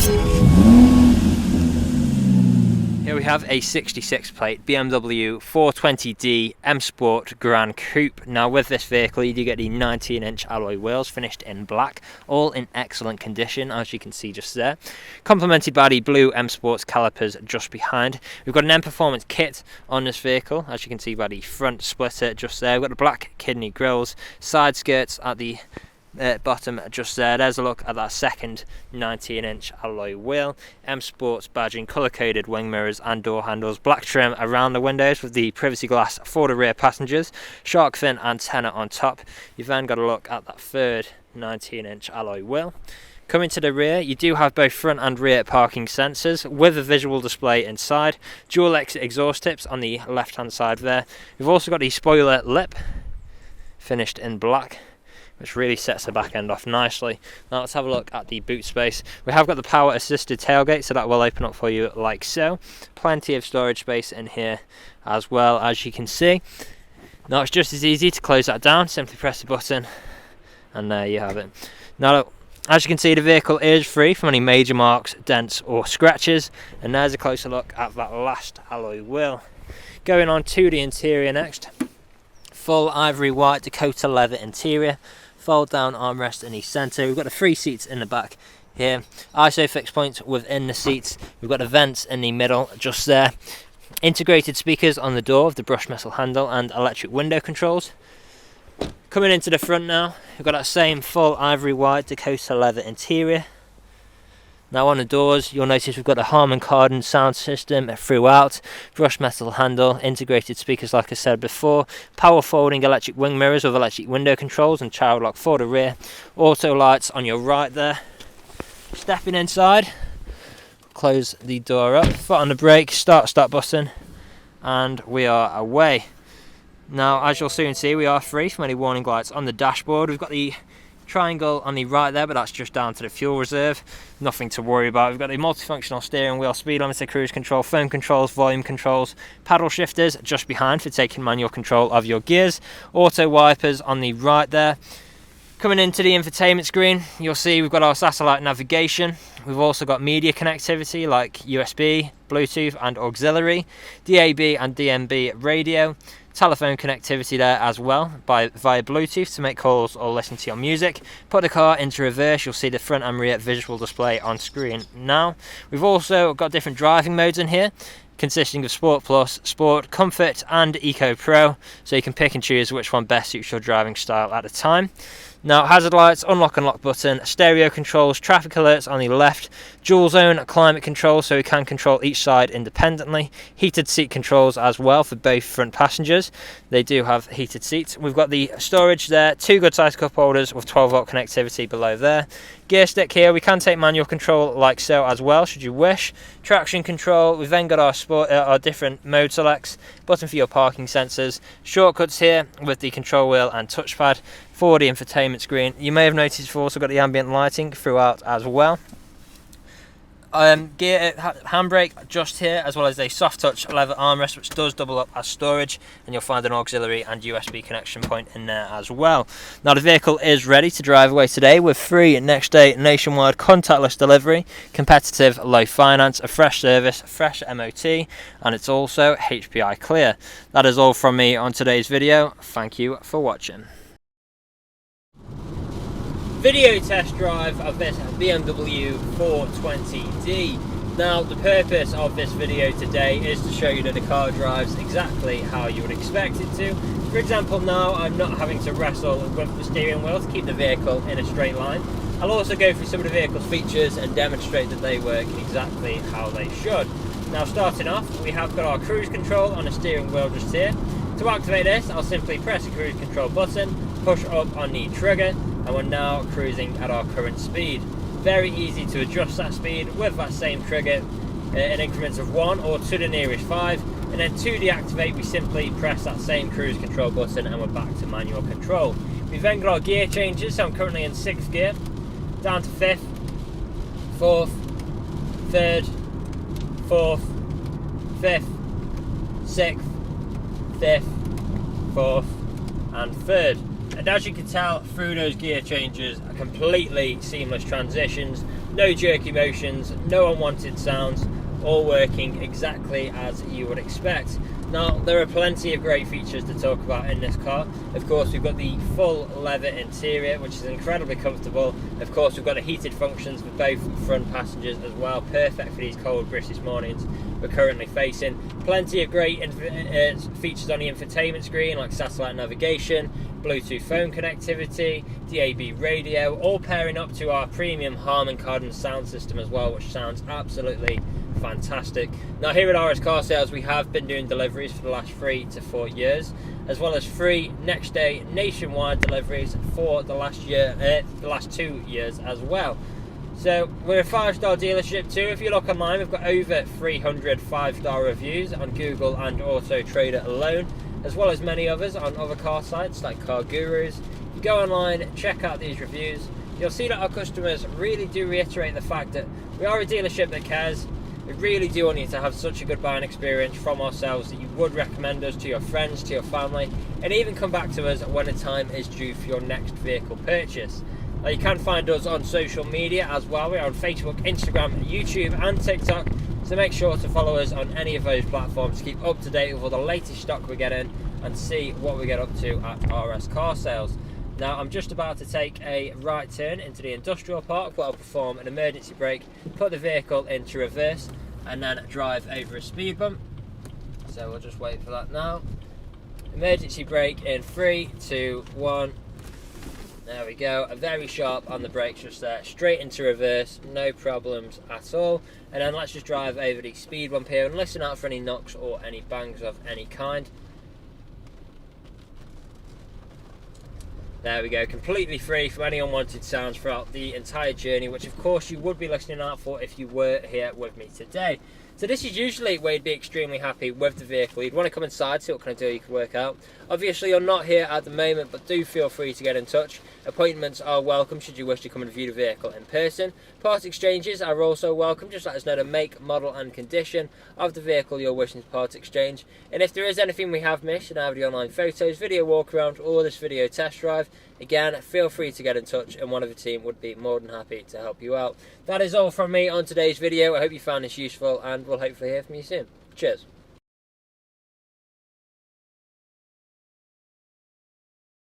Here we have a 66 plate BMW 420d M Sport GRAN Coupe. Now with this vehicle you do get the 19-inch alloy wheels finished in black, all in excellent condition as you can see just there. Complemented by the blue M Sports calipers just behind. We've got an M Performance kit on this vehicle as you can see by the front splitter just there. We've got the black kidney grills, side skirts at the bottom just there. There's a look at that second 19-inch alloy wheel. M Sports badging, colour-coded wing mirrors and door handles, black trim around the windows with the privacy glass for the rear passengers, shark fin antenna on top. You've then got a look at that third 19-inch alloy wheel. Coming to the rear, you do have both front and rear parking sensors with a visual display inside, dual exit exhaust tips on the left hand side there. We've also got the spoiler lip finished in black, which really sets the back end off nicely. Now let's have a look at the boot space. We have got the power assisted tailgate, so that will open up for you like so. Plenty of storage space in here as well, as you can see. Now it's just as easy to close that down, simply press the button and there you have it. Now as you can see, the vehicle is free from any major marks, dents or scratches, and there's a closer look at that last alloy wheel. Going on to the interior next. Full ivory white Dakota leather interior, fold down armrest in the centre. We've got the 3 seats in the back here, ISO fixed points within the seats. We've got the vents in the middle just there, integrated speakers on the door with the brushed metal handle and electric window controls. Coming into the front now, we've got that same full ivory white Dakota leather interior. Now on the doors, you'll notice we've got the Harman Kardon sound system throughout, brushed metal handle, integrated speakers like I said before, power folding electric wing mirrors with electric window controls and child lock for the rear, auto lights on your right there. Stepping inside, close the door up, foot on the brake, start button, and we are away. Now as you'll soon see, we are free from any warning lights on the dashboard. We've got the triangle on the right there, but that's just down to the fuel reserve, nothing to worry about. We've got the multifunctional steering wheel, speed limiter, cruise control, phone controls, volume controls, paddle shifters just behind for taking manual control of your gears, auto wipers on the right there. Coming into the infotainment screen, you'll see we've got our satellite navigation. We've also got media connectivity like USB, Bluetooth and auxiliary, DAB and DMB radio, telephone connectivity there as well via Bluetooth to make calls or listen to your music. Put the car into reverse, you'll see the front and rear visual display on screen now. We've also got different driving modes in here, consisting of Sport Plus, Sport, Comfort and Eco Pro, so you can pick and choose which one best suits your driving style at the time. Now hazard lights, unlock and lock button, stereo controls, traffic alerts on the left, dual zone climate control so you can control each side independently, heated seat controls as well for both front passengers. They do have heated seats. We've got the storage there, 2 good sized cup holders with 12 volt connectivity below there. Gear stick here, we can take manual control like so as well should you wish. Traction control, we've then got our different mode selects, button for your parking sensors, shortcuts here with the control wheel and touchpad for the infotainment screen. You may have noticed we've also got the ambient lighting throughout as well. Handbrake just here, as well as a soft touch leather armrest which does double up as storage, and you'll find an auxiliary and USB connection point in there as well. Now the vehicle is ready to drive away today with free next day nationwide contactless delivery, competitive low finance, a fresh service, fresh MOT, and it's also HPI clear. That is all from me on today's video. Thank you for watching. Video test drive of this BMW 420d. Now the purpose of this video today is to show you that the car drives exactly how you would expect it to. For example, now I'm not having to wrestle with the steering wheel to keep the vehicle in a straight line. I'll also go through some of the vehicle's features and demonstrate that they work exactly how they should. Now starting off, we have got our cruise control on the steering wheel just here. To activate this, I'll simply press the cruise control button, push up on the trigger, and we're now cruising at our current speed. Very easy to adjust that speed with that same trigger in increments of 1 or to the nearest 5, and then to deactivate we simply press that same cruise control button and we're back to manual control. We've then got our gear changes, so I'm currently in 6th gear, down to 5th, 4th, 3rd, 4th, 5th, 6th, 5th, 4th and 3rd. And as you can tell through those gear changes, are completely seamless transitions, no jerky motions, no unwanted sounds, all working exactly as you would expect. Now, there are plenty of great features to talk about in this car. Of course, we've got the full leather interior, which is incredibly comfortable. Of course, we've got the heated functions for both front passengers as well, perfect for these cold British mornings we're currently facing. Plenty of great features on the infotainment screen, like satellite navigation, Bluetooth phone connectivity, DAB radio, all pairing up to our premium Harman Kardon sound system as well, which sounds absolutely fantastic. Now, here at RS Car Sales, we have been doing deliveries for the last 3 to 4 years, as well as free next day nationwide deliveries for the last 2 years as well. So we're a 5-star dealership too. If you look online, we've got over 300 5-star reviews on Google and Autotrader alone, as well as many others on other car sites like Car Gurus. If you go online, check out these reviews, you'll see that our customers really do reiterate the fact that we are a dealership that cares. We really do want you to have such a good buying experience from ourselves that you would recommend us to your friends, to your family, and even come back to us when the time is due for your next vehicle purchase. Now, you can find us on social media as well. We're on Facebook, Instagram, YouTube and TikTok, so make sure to follow us on any of those platforms to keep up to date with all the latest stock we get in and see what we get up to at RS Car Sales. Now, I'm just about to take a right turn into the industrial park where I'll perform an emergency brake, put the vehicle into reverse and then drive over a speed bump. So we'll just wait for that now. Emergency brake in 3, 2, 1. There we go, very sharp on the brakes just there, straight into reverse, no problems at all. And then let's just drive over the speed bump here and listen out for any knocks or any bangs of any kind. There we go, completely free from any unwanted sounds throughout the entire journey, which of course you would be listening out for if you were here with me today. So this is usually where you'd be extremely happy with the vehicle. You'd want to come inside, see what kind of deal you can work out. Obviously you're not here at the moment, but do feel free to get in touch. Appointments are welcome should you wish to come and view the vehicle in person. Part exchanges are also welcome. Just let us know the make, model and condition of the vehicle you're wishing to part exchange. And if there is anything we have missed in either the online photos, video walk around or this video test drive, again, feel free to get in touch and one of the team would be more than happy to help you out. That is all from me on today's video. I hope you found this useful and we'll hopefully hear from you soon. Cheers.